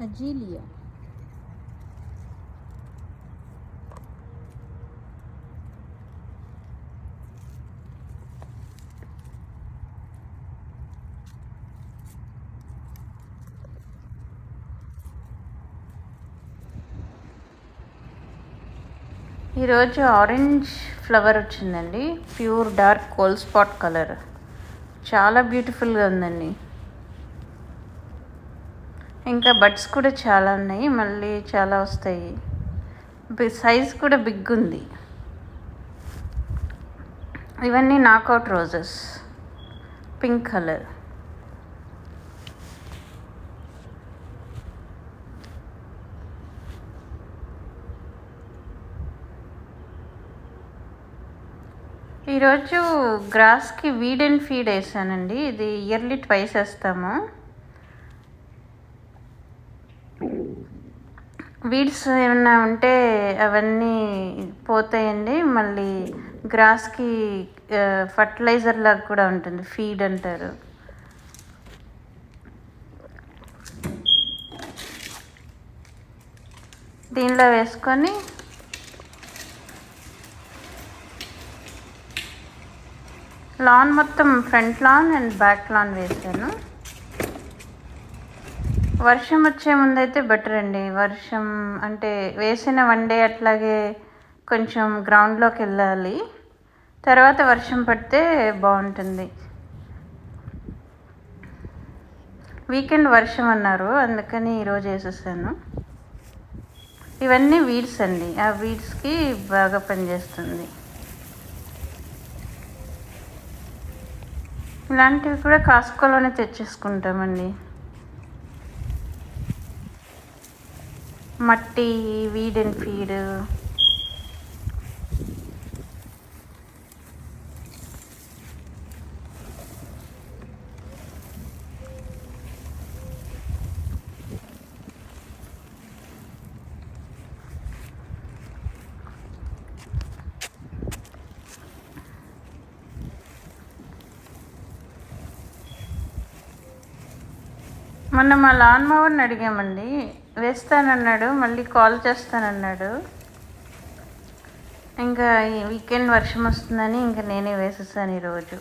అజీలియా. ఈరోజు orange flower వచ్చిందండి, pure dark coal spot colour, చాలా బ్యూటిఫుల్గా ఉందండి. ఇంకా బడ్స్ కూడా చాలా ఉన్నాయి, మళ్ళీ చాలా వస్తాయి. సైజ్ కూడా బిగ్ ఉంది. ఇవన్నీ నాకౌట్ రోజెస్, పింక్ కలర్. ఈరోజు గ్రాస్కి వీడ్ అండ్ ఫీడ్ వేసానండి. ఇది ఇయర్లీ ట్వైస్ వేస్తాము. వీడ్స్ ఏమైనా ఉంటే అవన్నీ పోతాయండి. మళ్ళీ గ్రాస్కి ఫర్టిలైజర్ లాగా కూడా ఉంటుంది, ఫీడ్ అంటారు. దీనిలో వేసుకొని లాన్ మొత్తం front lawn and back lawn వేసాను. వర్షం వచ్చే ముందైతే బెటర్ అండి. వర్షం అంటే వేసిన 1 డే అట్లాగే కొంచెం గ్రౌండ్లోకి వెళ్ళాలి, తర్వాత వర్షం పడితే బాగుంటుంది. వీకెండ్ వర్షం అన్నారు, అందుకని ఈరోజు వేసేసాను. ఇవన్నీ వీడ్స్ అండి, ఆ వీడ్స్కి బాగా పనిచేస్తుంది. ఇలాంటివి కూడా కాస్కోలోనే తెచ్చేసుకుంటామండి. మట్టి, వీడ్ అండ్ ఫీడ్. మొన్న మా లాన్ మోవర్ని అడిగామండి, వేస్తానన్నాడు, మళ్ళీ కాల్ చేస్తానన్నాడు. ఇంకా ఈ వీకెండ్ వర్షం వస్తుందని ఇంకా నేనే వేసేసాను ఈరోజు.